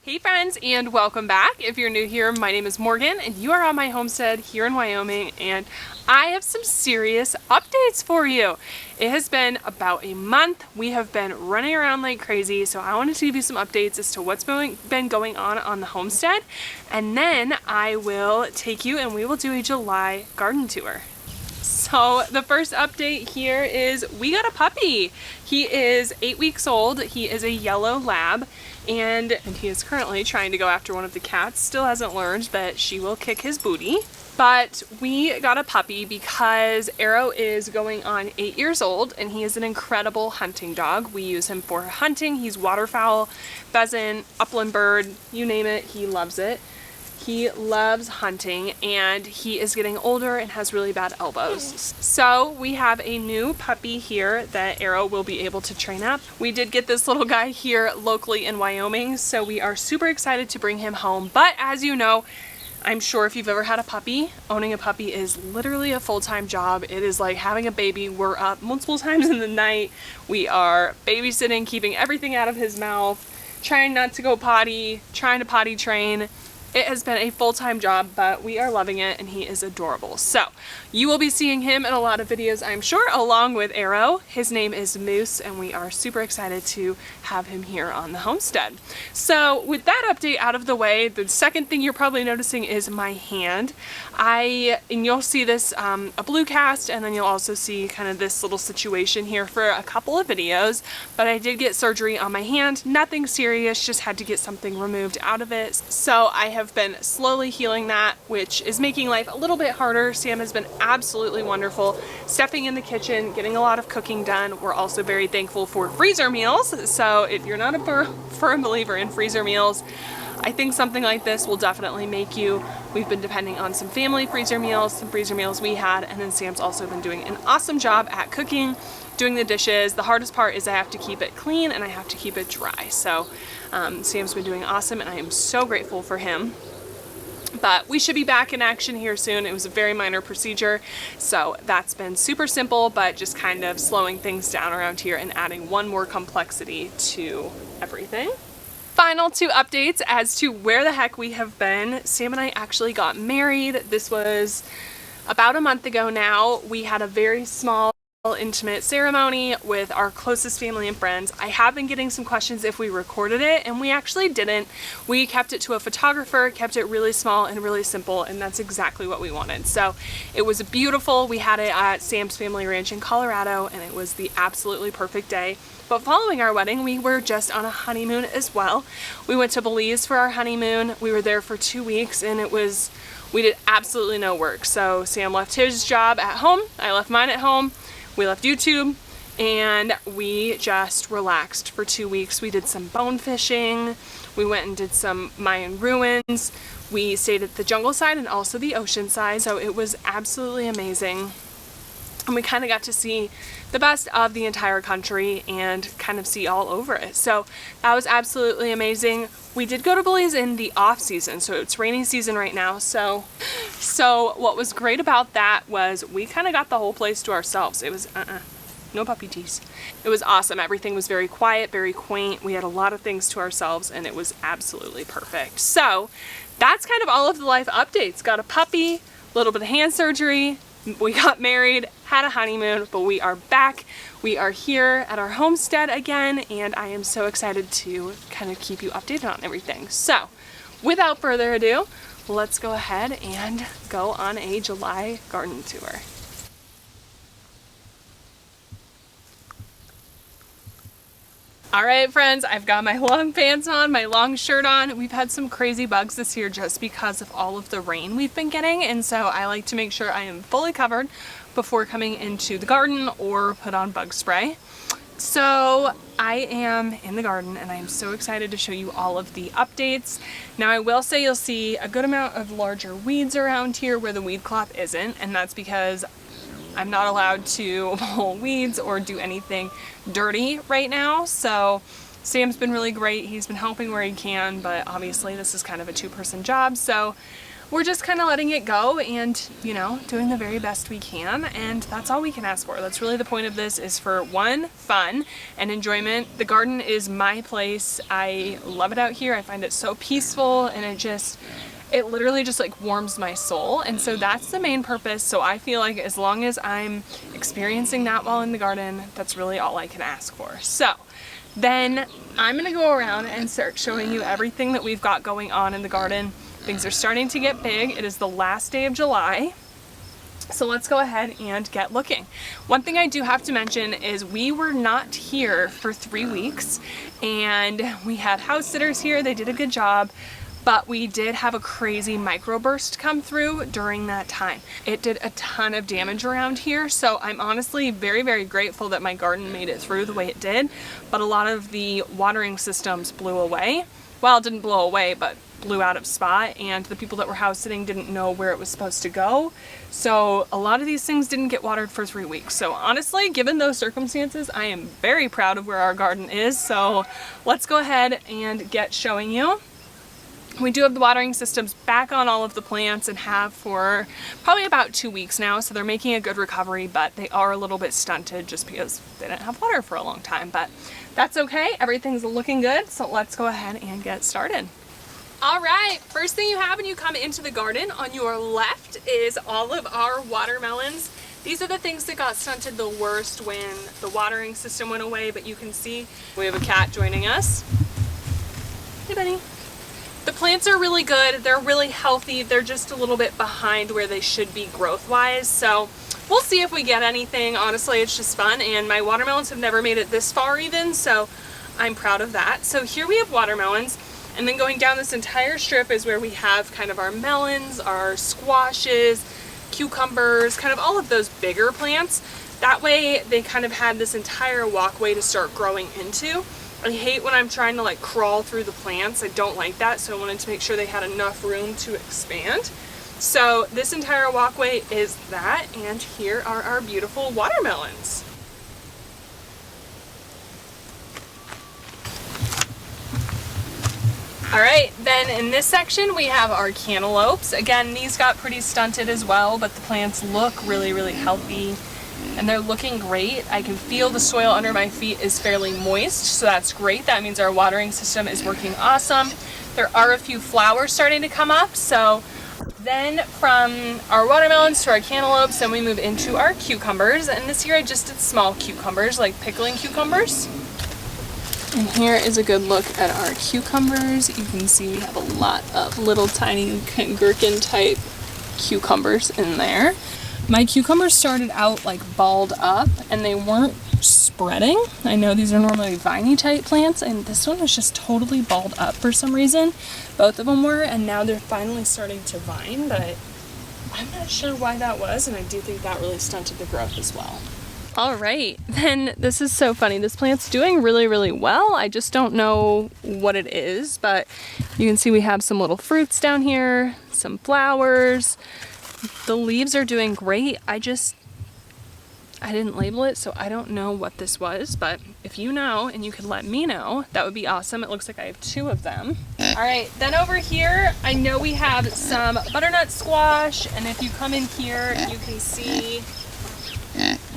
Hey friends, and welcome back. If you're new here, my name is Morgan and you are on my homestead here in Wyoming, and I have some serious updates for you. It has been about a month. We have been running around like crazy, so I wanted to give you some updates as to what's been going on the homestead, and then I will take you and we will do a July garden tour. So the first update here is we got a puppy. He is 8 weeks old. He is a yellow lab, and he is currently trying to go after one of the cats. Still hasn't learned that she will kick his booty. But we got a puppy because Arrow is going on 8 years old and he is an incredible hunting dog. We use him for hunting. He's waterfowl, pheasant, upland bird, you name it, he loves it. He loves hunting, and he is getting older and has really bad elbows. So we have a new puppy here that Arrow will be able to train up. We did get this little guy here locally in Wyoming, so we are super excited to bring him home. But as you know, I'm sure if you've ever had a puppy, owning a puppy is literally a full-time job. It is like having a baby. We're up multiple times in the night. We are babysitting, keeping everything out of his mouth, trying not to go potty, trying to potty train. It has been a full-time job, but we are loving it and he is adorable. So you will be seeing him in a lot of videos, I'm sure, along with Arrow. His name is Moose, and we are super excited to have him here on the homestead. So with that update out of the way, the second thing you're probably noticing is my hand. And you'll see this a blue cast, and then you'll also see kind of this little situation here for a couple of videos. But I did get surgery on my hand, nothing serious, just had to get something removed out of it. So I have been slowly healing that, which is making life a little bit harder. Sam has been absolutely wonderful, stepping in the kitchen, getting a lot of cooking done. We're also very thankful for freezer meals. So if you're not a firm believer in freezer meals, I think something like this will definitely make you. We've been depending on some family freezer meals, some freezer meals we had, and then Sam's also been doing an awesome job at cooking, doing the dishes. The hardest part is I have to keep it clean and I have to keep it dry. So Sam's been doing awesome, and I am so grateful for him. But we should be back in action here soon. It was a very minor procedure, so that's been super simple, but just kind of slowing things down around here and adding one more complexity to everything. Final two updates as to where the heck we have been. Sam and I actually got married. This was about a month ago now. We had a very small, intimate ceremony with our closest family and friends. I have been getting some questions if we recorded it, and we actually didn't. We kept it to a photographer, kept it really small and really simple, and that's exactly what we wanted. So it was beautiful. We had it at Sam's family ranch in Colorado, and it was the absolutely perfect day. But following our wedding, we were just on a honeymoon as well. We went to Belize for our honeymoon. We were there for 2 weeks, and we did absolutely no work. So Sam left his job at home, I left mine at home. We left YouTube, and we just relaxed for 2 weeks. We did some bone fishing. We went and did some Mayan ruins. We stayed at the jungle side and also the ocean side, so it was absolutely amazing. And we kind of got to see the best of the entire country and kind of see all over it. So that was absolutely amazing. We did go to Belize in the off season, so it's rainy season right now. So what was great about that was we kind of got the whole place to ourselves. It was no puppy tease. It was awesome. Everything was very quiet, very quaint. We had a lot of things to ourselves, and it was absolutely perfect. So that's kind of all of the life updates. Got a puppy, a little bit of hand surgery. We got married, had a honeymoon, but we are back. We are here at our homestead again, and I am so excited to kind of keep you updated on everything. So without further ado, let's go ahead and go on a July garden tour. All right, friends, I've got my long pants on, my long shirt on. We've had some crazy bugs this year just because of all of the rain we've been getting, and so I like to make sure I am fully covered before coming into the garden or put on bug spray. So I am in the garden, and I am so excited to show you all of the updates. Now I will say you'll see a good amount of larger weeds around here where the weed cloth isn't, and that's because I'm not allowed to pull weeds or do anything dirty right now. So Sam's been really great. He's been helping where he can, but obviously this is kind of a two-person job. So we're just kind of letting it go and, you know, doing the very best we can, and that's all we can ask for. That's really the point of this, is for one, fun and enjoyment. The garden is my place. I love it out here. I find it so peaceful, and it literally just like warms my soul, and so that's the main purpose. So I feel like as long as I'm experiencing that while in the garden, that's really all I can ask for. So then I'm gonna go around and start showing you everything that we've got going on in the garden. Things are starting to get big. It is the last day of July. So let's go ahead and get looking. One thing I do have to mention is we were not here for 3 weeks, and we had house sitters here. They did a good job, but we did have a crazy microburst come through during that time. It did a ton of damage around here, so I'm honestly very, very grateful that my garden made it through the way it did, but a lot of the watering systems blew away. Well, it didn't blow away, but blew out of spot, and the people that were house sitting didn't know where it was supposed to go. So a lot of these things didn't get watered for 3 weeks. So honestly, given those circumstances, I am very proud of where our garden is. So let's go ahead and get showing you. We do have the watering systems back on all of the plants, and have for probably about 2 weeks now. So they're making a good recovery, but they are a little bit stunted just because they didn't have water for a long time, but that's okay. Everything's looking good. So let's go ahead and get started. All right, first thing you have when you come into the garden on your left is all of our watermelons. These are the things that got stunted the worst when the watering system went away, but you can see we have a cat joining us. Hey, Benny. The plants are really good. They're really healthy. They're just a little bit behind where they should be growth-wise. So we'll see if we get anything. Honestly, it's just fun, and my watermelons have never made it this far even, so I'm proud of that. So here we have watermelons. And then going down this entire strip is where we have kind of our melons, our squashes, cucumbers, kind of all of those bigger plants. That way they kind of had this entire walkway to start growing into. I hate when I'm trying to like crawl through the plants. I don't like that, so I wanted to make sure they had enough room to expand. So this entire walkway is that, and here are our beautiful watermelons. All right, then in this section we have our cantaloupes. Again, these got pretty stunted as well, but the plants look really, really healthy, and they're looking great. I can feel the soil under my feet is fairly moist, so that's great. That means our watering system is working awesome. There are a few flowers starting to come up, so then from our watermelons to our cantaloupes, then we move into our cucumbers, and this year I just did small cucumbers, like pickling cucumbers. And here is a good look at our cucumbers. You can see we have a lot of little tiny gherkin type cucumbers in there. My cucumbers started out like balled up, and they weren't spreading. I know these are normally viney type plants, and this one was just totally balled up for some reason. Both of them were, and now they're finally starting to vine, but I'm not sure why that was, and I do think that really stunted the growth as well. All right, then this is so funny. This plant's doing really, really well. I just don't know what it is, but you can see we have some little fruits down here, some flowers. The leaves are doing great. I didn't label it, so I don't know what this was, but if you know and you could let me know, that would be awesome. It looks like I have 2 of them. All right, then over here, I know we have some butternut squash, and if you come in here, you can see,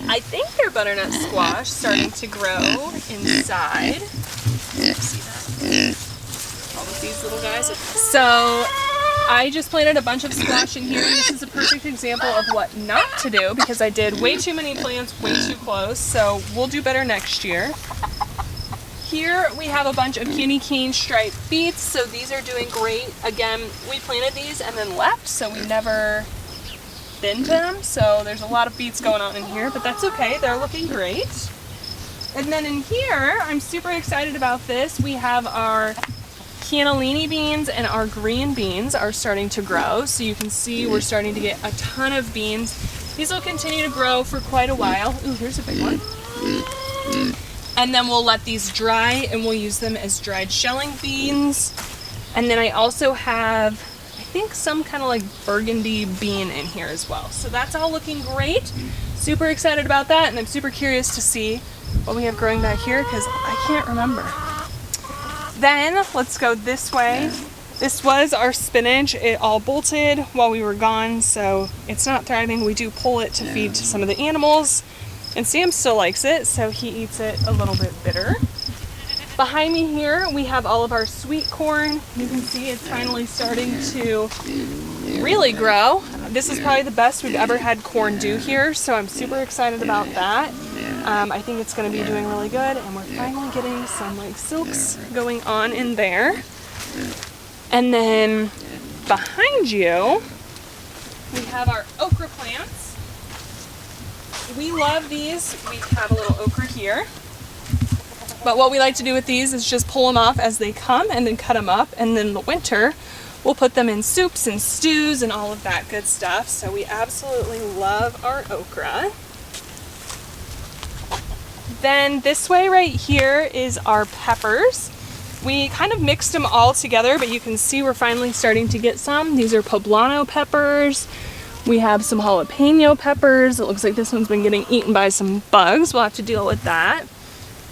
I think they're butternut squash starting to grow inside. See that? All of these little guys. So I just planted a bunch of squash in here, and this is a perfect example of what not to do, because I did way too many plants way too close, so we'll do better next year. Here we have a bunch of candy cane striped beets, so these are doing great. Again, we planted these and then left, so we never binned them, so there's a lot of beets going on in here, but that's okay, they're looking great. And then in here, I'm super excited about this. We have our cannellini beans, and our green beans are starting to grow, so you can see we're starting to get a ton of beans. These will continue to grow for quite a while. Ooh, here's a big one. And then we'll let these dry, and we'll use them as dried shelling beans. And then I also have, I think, some kind of like burgundy bean in here as well. So that's all looking great. Super excited about that, and I'm super curious to see what we have growing back here, because I can't remember. Then let's go this way This was our spinach. It all bolted while we were gone, so it's not thriving. We do pull it to feed to some of the animals, and Sam still likes it, so he eats it a little bit bitter. Behind me here, we have all of our sweet corn. You can see it's finally starting to really grow. This is probably the best we've ever had corn do here, so I'm super excited about that. I think it's going to be doing really good, and we're finally getting some like silks going on in there. And then behind you, we have our okra plants. We love these. We have a little okra here. But what we like to do with these is just pull them off as they come and then cut them up. And then in the winter, we'll put them in soups and stews and all of that good stuff. So we absolutely love our okra. Then this way right here is our peppers. We kind of mixed them all together, but you can see we're finally starting to get some. These are poblano peppers. We have some jalapeno peppers. It looks like this one's been getting eaten by some bugs. We'll have to deal with that.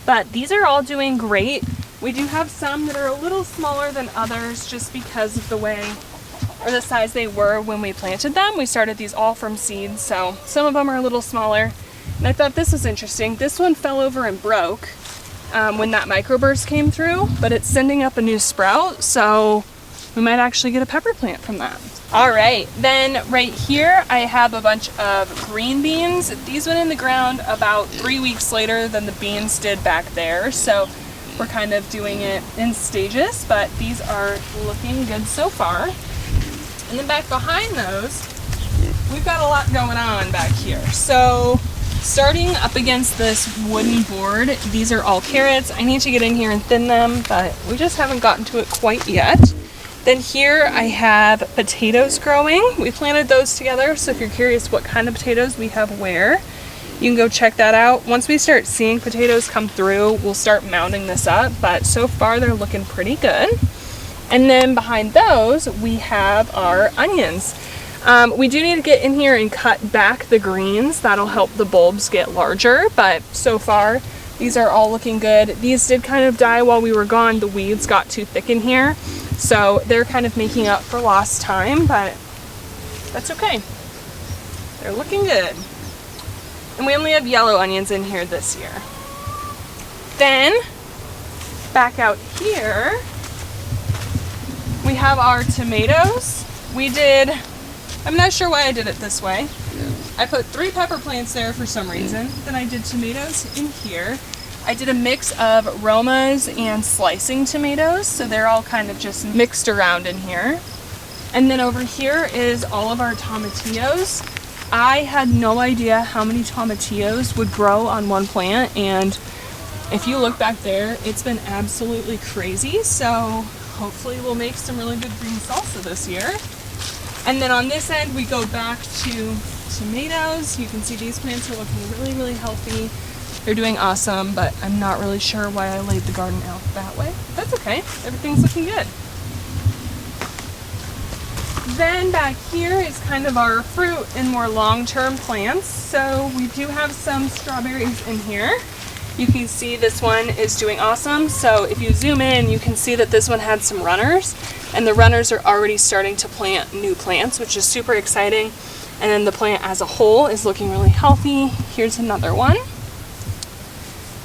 But these are all doing great. We do have some that are a little smaller than others just because of the way or the size they were when we planted them. We started these all from seeds, so some of them are a little smaller. And I thought this was interesting. This one fell over and broke when that microburst came through, but it's sending up a new sprout, so we might actually get a pepper plant from that. All right, then right here I have a bunch of green beans. These went in the ground about 3 weeks later than the beans did back there, so we're kind of doing it in stages, but these are looking good so far. And then back behind those, we've got a lot going on back here. So starting up against this wooden board, these are all carrots. I need to get in here and thin them, but we just haven't gotten to it quite yet. Then here I have potatoes growing. We planted those together, so if you're curious what kind of potatoes we have where, you can go check that out. Once we start seeing potatoes come through, we'll start mounding this up, but so far they're looking pretty good. And then behind those, we have our onions. We do need to get in here and cut back the greens. That'll help the bulbs get larger, but so far these are all looking good. These did kind of die while we were gone. The weeds got too thick in here, so they're kind of making up for lost time, but that's okay. They're looking good. And we only have yellow onions in here this year. Then back out here, we have our tomatoes. I'm not sure why I did it this way. I put 3 pepper plants there for some reason. Then I did tomatoes in here. I did a mix of Romas and slicing tomatoes, so they're all kind of just mixed around in here. And then over here is all of our tomatillos. I had no idea how many tomatillos would grow on one plant, and if you look back there, it's been absolutely crazy. So hopefully we'll make some really good green salsa this year. And then on this end, we go back to tomatoes. You can see these plants are looking really, really healthy. They're doing awesome, but I'm not really sure why I laid the garden out that way. That's okay, everything's looking good. Then back here is kind of our fruit and more long-term plants. So we do have some strawberries in here. You can see this one is doing awesome. So if you zoom in, you can see that this one had some runners, and the runners are already starting to plant new plants, which is super exciting. And then the plant as a whole is looking really healthy. Here's another one.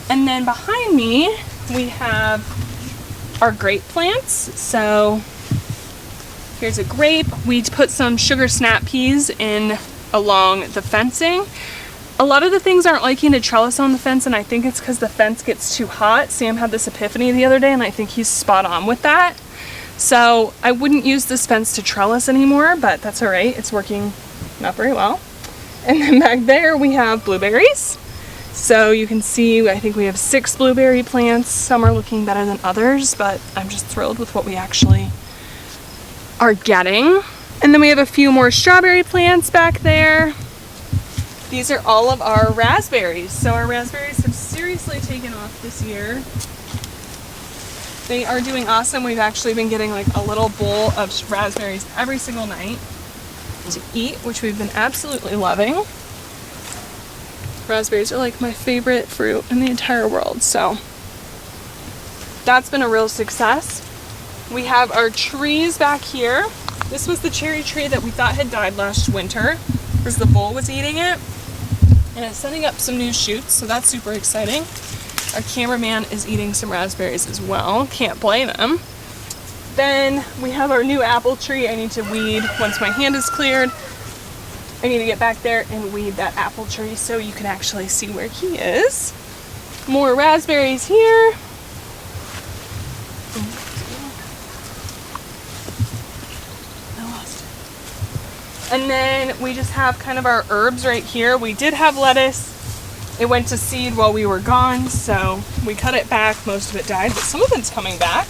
And then behind me, we have our grape plants. So here's a grape. We put some sugar snap peas in along the fencing. A lot of the things aren't liking to trellis on the fence, and I think it's because the fence gets too hot. Sam had this epiphany the other day, and I think he's spot on with that. So I wouldn't use this fence to trellis anymore, but that's all right. It's working not very well. And then back there we have blueberries. So you can see, I think we have 6 blueberry plants. Some are looking better than others, but I'm just thrilled with what we actually are getting. And then we have a few more strawberry plants back there. These are all of our raspberries. So our raspberries have seriously taken off this year. They are doing awesome. We've actually been getting like a little bowl of raspberries every single night to eat, which we've been absolutely loving. Raspberries are like my favorite fruit in the entire world, so that's been a real success. We have our trees back here. This was the cherry tree that we thought had died last winter because the bull was eating it. And it's sending up some new shoots, so that's super exciting. Our cameraman is eating some raspberries as well. Can't blame him. Then we have our new apple tree. I need to weed once my hand is cleared. I need to get back there and weed that apple tree so you can actually see where he is. More raspberries here. I lost it. And then we just have kind of our herbs right here. We did have lettuce. It went to seed while we were gone, so we cut it back. Most of it died, but some of it's coming back.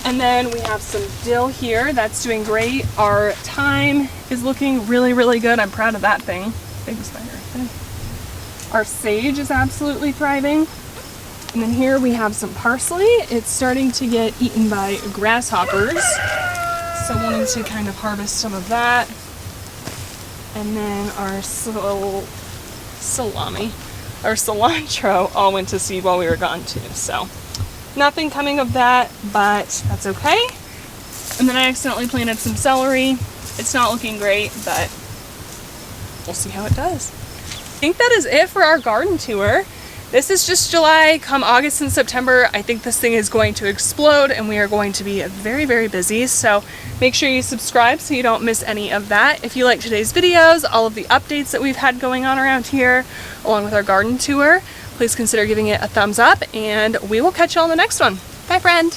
And then we have some dill here. That's doing great. Our thyme is looking really, really good. I'm proud of that thing. Big spider. Our sage is absolutely thriving. And then here we have some parsley. It's starting to get eaten by grasshoppers. So we'll need to kind of harvest some of that. And then our cilantro all went to seed while we were gone too. So nothing coming of that, but that's okay. And then I accidentally planted some celery. It's not looking great, but we'll see how it does. I think that is it for our garden tour. This is just July. Come August and September, I think this thing is going to explode and we are going to be very, very busy. So make sure you subscribe so you don't miss any of that. If you like today's videos, all of the updates that we've had going on around here, along with our garden tour, please consider giving it a thumbs up and we will catch you on the next one. Bye, friend.